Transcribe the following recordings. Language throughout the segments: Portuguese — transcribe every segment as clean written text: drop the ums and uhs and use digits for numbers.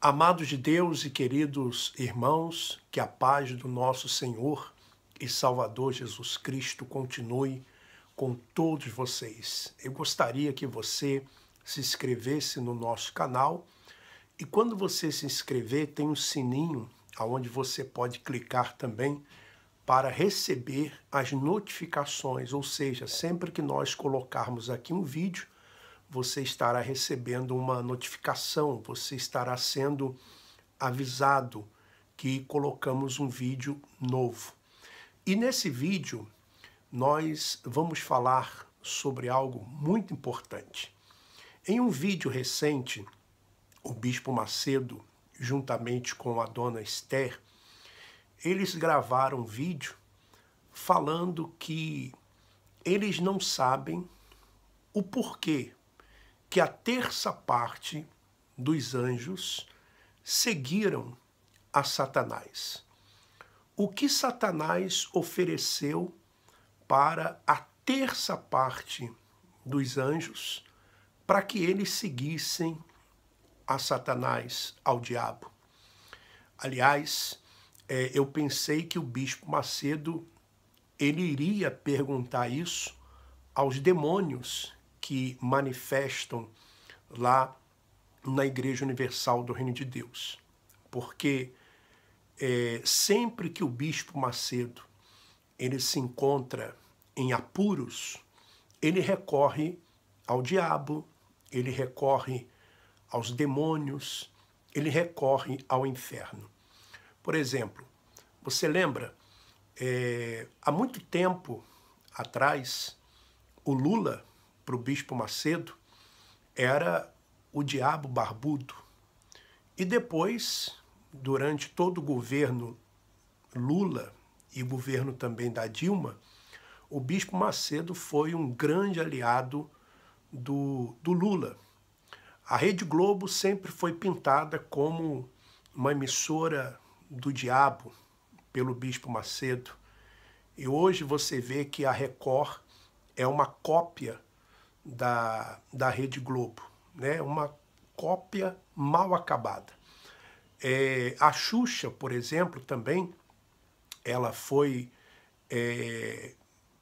Amados de Deus e queridos irmãos, que a paz do nosso Senhor e Salvador Jesus Cristo continue com todos vocês. Eu gostaria que você se inscrevesse no nosso canal e quando você se inscrever tem um sininho onde você pode clicar também para receber as notificações, ou seja, sempre que nós colocarmos aqui um vídeo, você estará recebendo uma notificação, você estará sendo avisado que colocamos um vídeo novo. E nesse vídeo, nós vamos falar sobre algo muito importante. Em um vídeo recente, o Bispo Macedo, juntamente com a Dona Esther, eles gravaram um vídeo falando que eles não sabem o porquê que a terça parte dos anjos seguiram a Satanás. O que Satanás ofereceu para a terça parte dos anjos para que eles seguissem a Satanás, ao diabo? Aliás, eu pensei que o Bispo Macedo ele iria perguntar isso aos demônios que manifestam lá na Igreja Universal do Reino de Deus. Porque sempre que o Bispo Macedo ele se encontra em apuros, ele recorre ao diabo, ele recorre aos demônios, ele recorre ao inferno. Por exemplo, você lembra, há muito tempo atrás, o Lula, para o Bispo Macedo, era o diabo barbudo. E depois, durante todo o governo Lula e o governo também da Dilma, o Bispo Macedo foi um grande aliado do Lula. A Rede Globo sempre foi pintada como uma emissora do diabo pelo Bispo Macedo. E hoje você vê que a Record é uma cópia da Rede Globo, né? Uma cópia mal acabada. A Xuxa, por exemplo, também, ela foi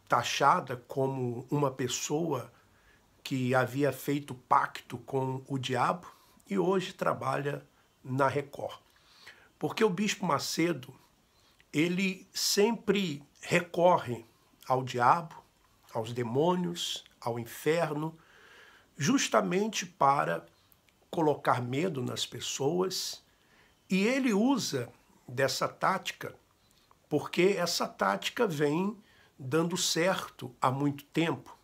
taxada como uma pessoa que havia feito pacto com o diabo e hoje trabalha na Record. Porque o Bispo Macedo, ele sempre recorre ao diabo, aos demônios, ao inferno, justamente para colocar medo nas pessoas. E ele usa dessa tática porque essa tática vem dando certo há muito tempo.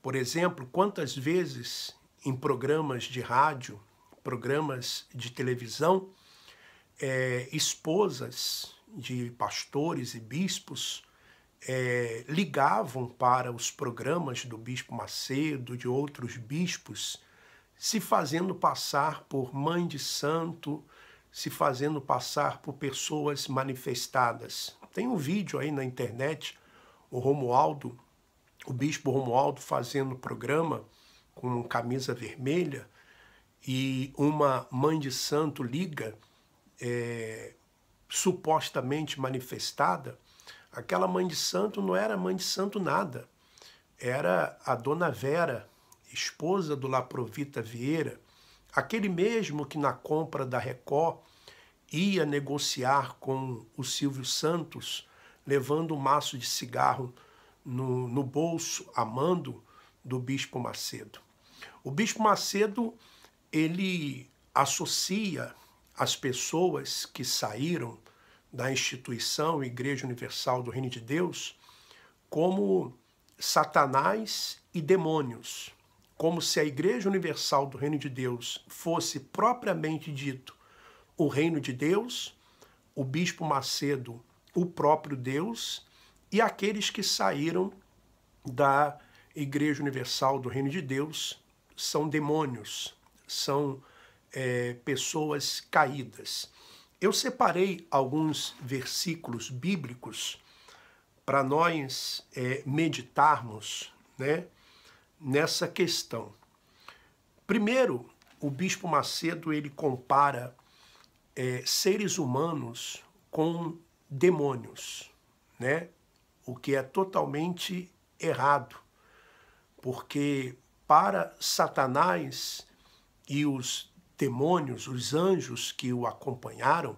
Por exemplo, quantas vezes em programas de rádio, programas de televisão, esposas de pastores e bispos ligavam para os programas do Bispo Macedo, de outros bispos, se fazendo passar por mãe de santo, se fazendo passar por pessoas manifestadas. Tem um vídeo aí na internet, o Bispo Romualdo fazendo programa com camisa vermelha e uma mãe de santo liga, supostamente manifestada. Aquela mãe de santo não era mãe de santo nada, era a Dona Vera, esposa do Laprovita Vieira, aquele mesmo que na compra da Record ia negociar com o Silvio Santos, levando um maço de cigarro no bolso, a mando do Bispo Macedo. O Bispo Macedo, ele associa as pessoas que saíram da instituição Igreja Universal do Reino de Deus como Satanás e demônios, como se a Igreja Universal do Reino de Deus fosse propriamente dito o Reino de Deus, o Bispo Macedo, o próprio Deus, e aqueles que saíram da Igreja Universal do Reino de Deus são demônios, são pessoas caídas. Eu separei alguns versículos bíblicos para nós meditarmos, né, nessa questão. Primeiro, o Bispo Macedo ele compara seres humanos com demônios, né? O que é totalmente errado, porque para Satanás e os demônios, os anjos que o acompanharam,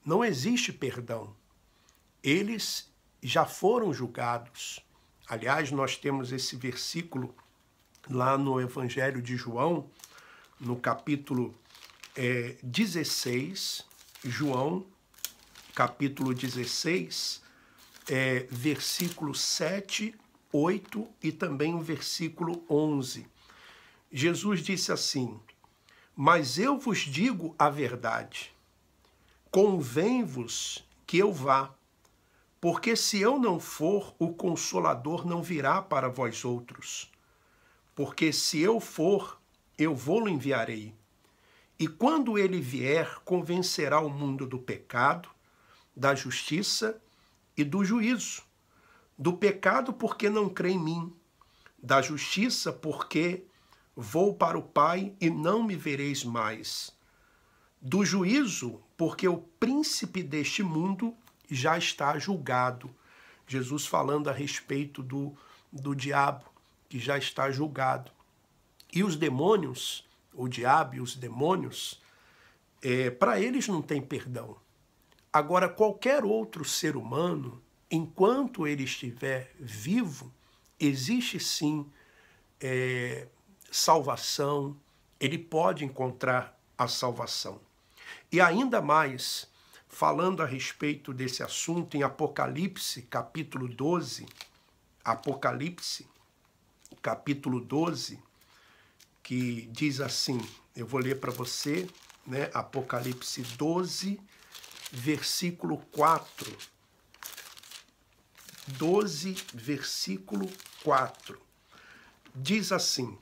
não existe perdão. Eles já foram julgados. Aliás, nós temos esse versículo lá no Evangelho de João, no capítulo 16, João, capítulo 16, versículo 7, 8 e também o versículo 11. Jesus disse assim: mas eu vos digo a verdade, convém-vos que eu vá, porque se eu não for, o Consolador não virá para vós outros. Porque se eu for, eu vou-lo enviarei. E quando ele vier, convencerá o mundo do pecado, da justiça e do juízo. Do pecado, porque não crê em mim. Da justiça, porque vou para o Pai e não me vereis mais. Do juízo, porque o príncipe deste mundo já está julgado. Jesus falando a respeito do diabo, que já está julgado. E os demônios, o diabo e os demônios, para eles não tem perdão. Agora, qualquer outro ser humano, enquanto ele estiver vivo, existe sim salvação, ele pode encontrar a salvação. E ainda mais, falando a respeito desse assunto, em Apocalipse, capítulo 12, Apocalipse, capítulo 12, que diz assim, eu vou ler para você, né? Apocalipse 12, versículo 4. 12, versículo 4. Diz assim,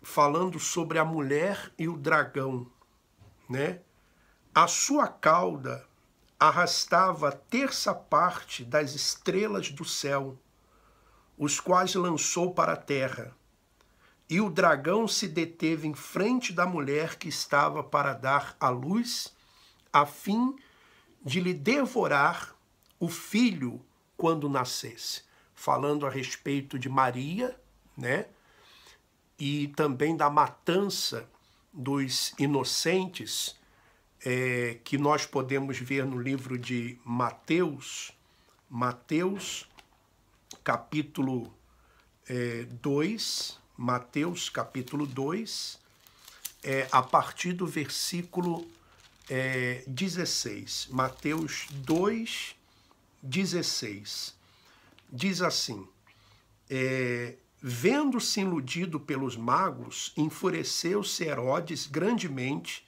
falando sobre a mulher e o dragão, né? A sua cauda arrastava a terça parte das estrelas do céu, os quais lançou para a terra. E o dragão se deteve em frente da mulher que estava para dar à luz, a fim de lhe devorar o filho quando nascesse. Falando a respeito de Maria, né? E também da matança dos inocentes, que nós podemos ver no livro de Mateus, capítulo 2, Mateus capítulo 2, a partir do versículo 16. Mateus 2, 16. Diz assim, vendo-se iludido pelos magos, enfureceu-se Herodes grandemente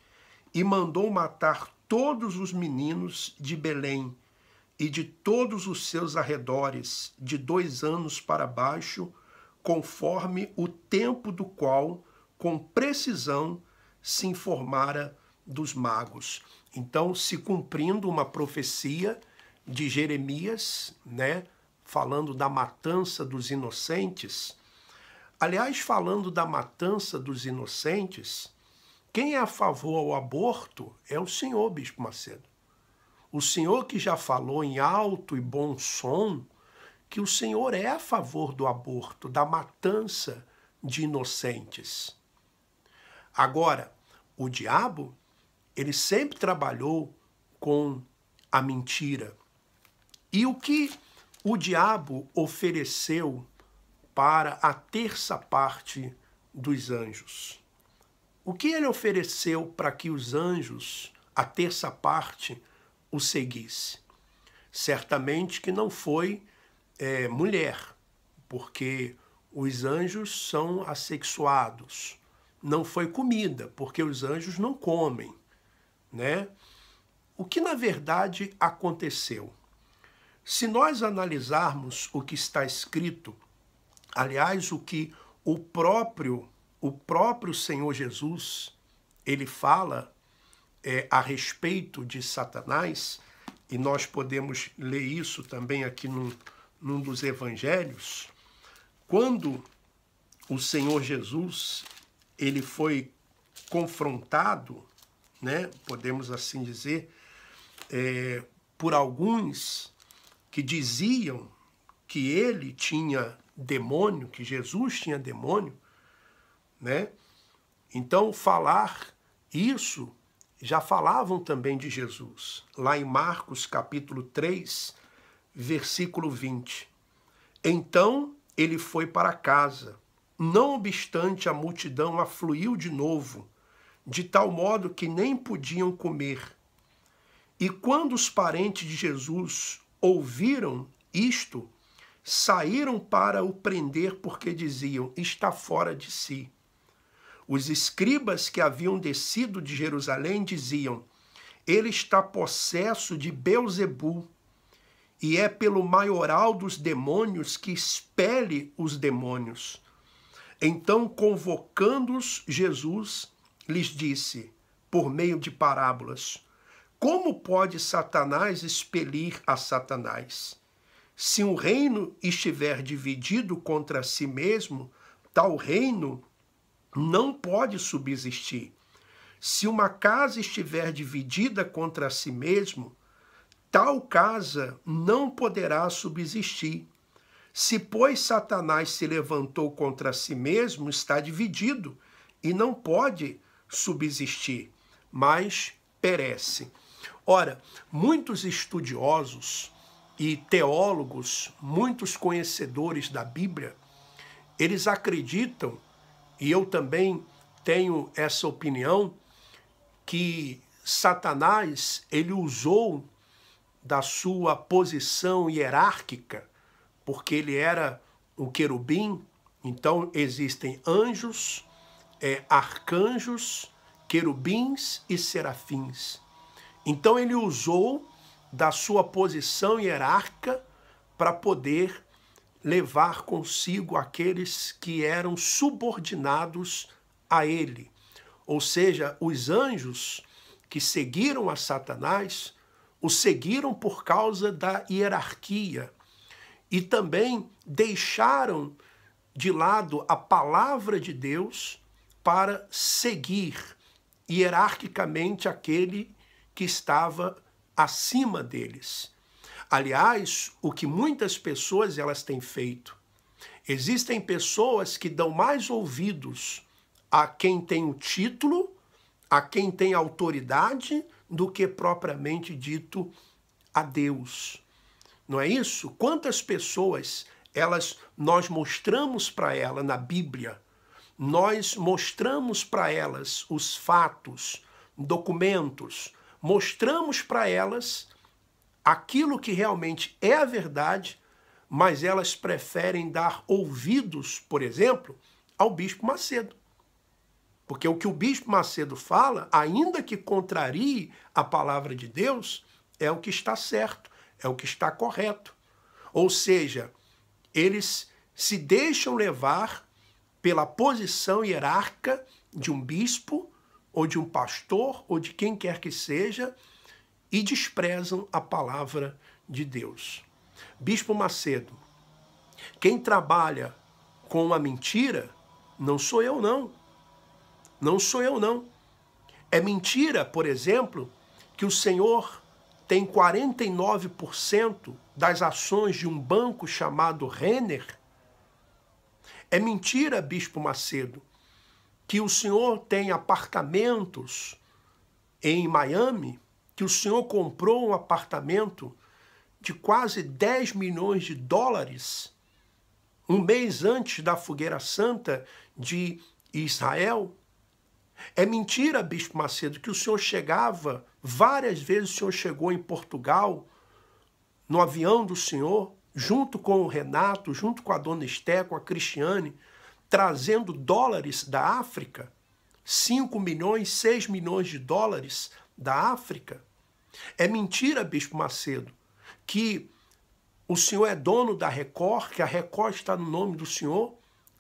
e mandou matar todos os meninos de Belém e de todos os seus arredores, de 2 anos para baixo, conforme o tempo do qual, com precisão, se informara dos magos. Então, se cumprindo uma profecia de Jeremias, né, falando da matança dos inocentes. Aliás, falando da matança dos inocentes, quem é a favor ao aborto é o senhor, Bispo Macedo. O senhor que já falou em alto e bom som que o senhor é a favor do aborto, da matança de inocentes. Agora, o diabo, ele sempre trabalhou com a mentira. E o que o diabo ofereceu para a terça parte dos anjos? O que ele ofereceu para que os anjos, a terça parte, o seguisse? Certamente que não foi mulher, porque os anjos são assexuados. Não foi comida, porque os anjos não comem, né? O que na verdade aconteceu? Se nós analisarmos o que está escrito, aliás, o que o próprio Senhor Jesus, ele fala a respeito de Satanás, e nós podemos ler isso também aqui num dos evangelhos, quando o Senhor Jesus, ele foi confrontado, né, podemos assim dizer, por alguns que diziam que ele tinha demônio, que Jesus tinha demônio, né? Então, falar isso, já falavam também de Jesus, lá em Marcos capítulo 3, versículo 20. Então ele foi para casa, não obstante a multidão afluiu de novo, de tal modo que nem podiam comer. E quando os parentes de Jesus ouviram isto, saíram para o prender, porque diziam, está fora de si. Os escribas que haviam descido de Jerusalém diziam, ele está possesso de Beelzebul, e é pelo maioral dos demônios que expele os demônios. Então, convocando-os, Jesus lhes disse, por meio de parábolas, como pode Satanás expelir a Satanás? Se um reino estiver dividido contra si mesmo, tal reino não pode subsistir. Se uma casa estiver dividida contra si mesmo, tal casa não poderá subsistir. Se, pois, Satanás se levantou contra si mesmo, está dividido e não pode subsistir, mas perece. Ora, muitos estudiosos e teólogos, muitos conhecedores da Bíblia, eles acreditam, e eu também tenho essa opinião, que Satanás, ele usou da sua posição hierárquica, porque ele era o querubim, então existem anjos, arcanjos, querubins e serafins. Então ele usou da sua posição hierárquica para poder levar consigo aqueles que eram subordinados a ele. Ou seja, os anjos que seguiram a Satanás, o seguiram por causa da hierarquia e também deixaram de lado a palavra de Deus para seguir hierarquicamente aquele que estava acima deles. Aliás, o que muitas pessoas elas têm feito. Existem pessoas que dão mais ouvidos a quem tem o título, a quem tem autoridade, do que propriamente dito a Deus. Não é isso? Quantas pessoas nós mostramos para elas na Bíblia, nós mostramos para elas os fatos, documentos, mostramos para elas aquilo que realmente é a verdade, mas elas preferem dar ouvidos, por exemplo, ao Bispo Macedo. Porque o que o Bispo Macedo fala, ainda que contrarie a palavra de Deus, é o que está certo, é o que está correto. Ou seja, eles se deixam levar pela posição hierárquica de um bispo, ou de um pastor, ou de quem quer que seja, e desprezam a palavra de Deus. Bispo Macedo, quem trabalha com a mentira não sou eu, não. Não sou eu, não. É mentira, por exemplo, que o senhor tem 49% das ações de um banco chamado Renner. É mentira, Bispo Macedo, que o senhor tem apartamentos em Miami, que o senhor comprou um apartamento de quase 10 milhões de dólares um mês antes da Fogueira Santa de Israel. É mentira, Bispo Macedo, que o senhor chegava, várias vezes o senhor chegou em Portugal, no avião do senhor, junto com o Renato, junto com a dona Esté, com a Cristiane, trazendo dólares da África, 5 milhões, 6 milhões de dólares da África. É mentira, Bispo Macedo, que o senhor é dono da Record, que a Record está no nome do senhor,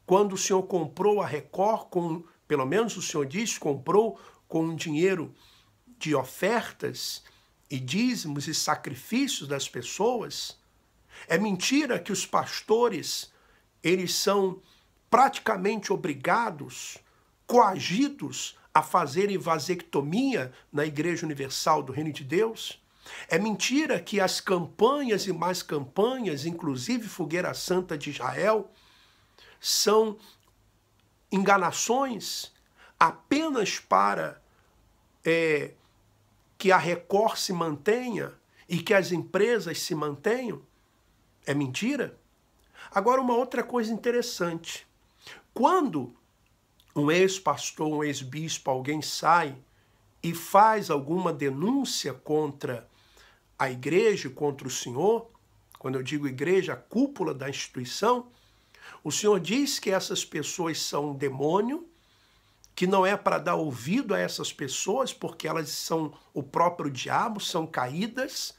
quando o senhor comprou a Record pelo menos o senhor diz, comprou com dinheiro de ofertas e dízimos e sacrifícios das pessoas. É mentira que os pastores, eles são praticamente obrigados, coagidos a fazerem vasectomia na Igreja Universal do Reino de Deus. É mentira que as campanhas e mais campanhas, inclusive Fogueira Santa de Israel, são enganações apenas para que a Record se mantenha e que as empresas se mantenham. É mentira? Agora, uma outra coisa interessante. Quando um ex-pastor, um ex-bispo, alguém sai e faz alguma denúncia contra a igreja, contra o senhor, quando eu digo igreja, a cúpula da instituição, o senhor diz que essas pessoas são um demônio, que não é para dar ouvido a essas pessoas, porque elas são o próprio diabo, são caídas.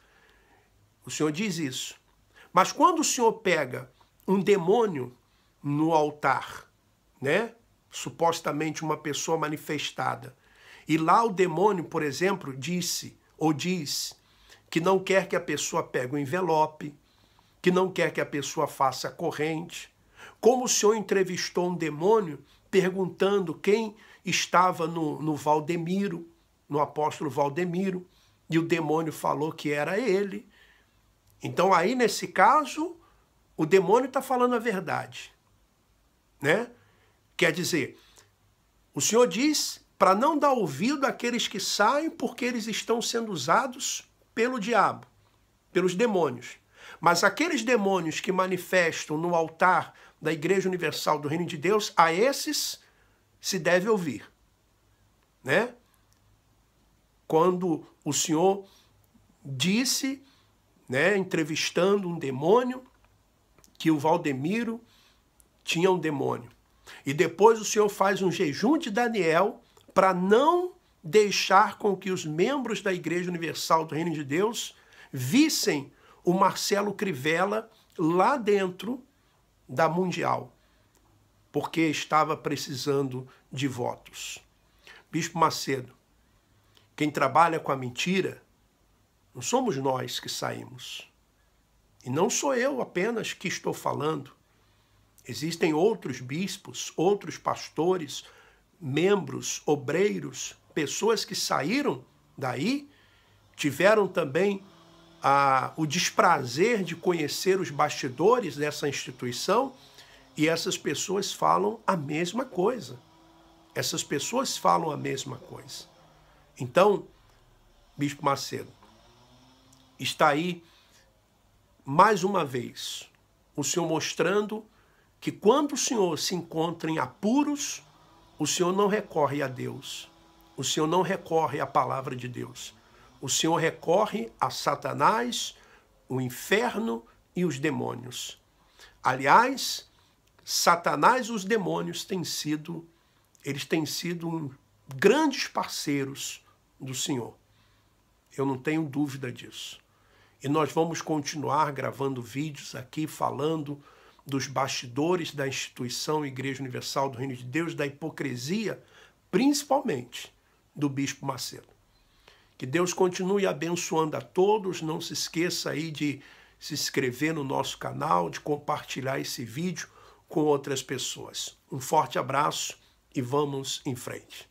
O senhor diz isso. Mas quando o senhor pega um demônio no altar, né? Supostamente uma pessoa manifestada, e lá o demônio, por exemplo, disse ou diz que não quer que a pessoa pegue o envelope, que não quer que a pessoa faça a corrente. Como o senhor entrevistou um demônio perguntando quem estava no Valdemiro, no apóstolo Valdemiro, e o demônio falou que era ele. Então aí, nesse caso, o demônio está falando a verdade, né? Quer dizer, o senhor diz para não dar ouvido àqueles que saem porque eles estão sendo usados pelo diabo, pelos demônios. Mas aqueles demônios que manifestam no altar da Igreja Universal do Reino de Deus, a esses se deve ouvir, né? Quando o senhor disse, né, entrevistando um demônio, que o Valdemiro tinha um demônio. E depois o senhor faz um jejum de Daniel para não deixar com que os membros da Igreja Universal do Reino de Deus vissem o Marcelo Crivella lá dentro da Mundial, porque estava precisando de votos. Bispo Macedo, quem trabalha com a mentira, não somos nós que saímos. E não sou eu apenas que estou falando. Existem outros bispos, outros pastores, membros, obreiros, pessoas que saíram daí, tiveram também o desprazer de conhecer os bastidores dessa instituição, e essas pessoas falam a mesma coisa. Essas pessoas falam a mesma coisa. Então, Bispo Macedo, está aí, mais uma vez, o senhor mostrando que quando o senhor se encontra em apuros, o senhor não recorre a Deus, o senhor não recorre à palavra de Deus, o senhor recorre a Satanás, o inferno e os demônios. Aliás, Satanás e os demônios têm sido grandes parceiros do Senhor. Eu não tenho dúvida disso. E nós vamos continuar gravando vídeos aqui falando dos bastidores da instituição Igreja Universal do Reino de Deus, da hipocrisia, principalmente do Bispo Macedo. Que Deus continue abençoando a todos. Não se esqueça aí de se inscrever no nosso canal, de compartilhar esse vídeo com outras pessoas. Um forte abraço e vamos em frente.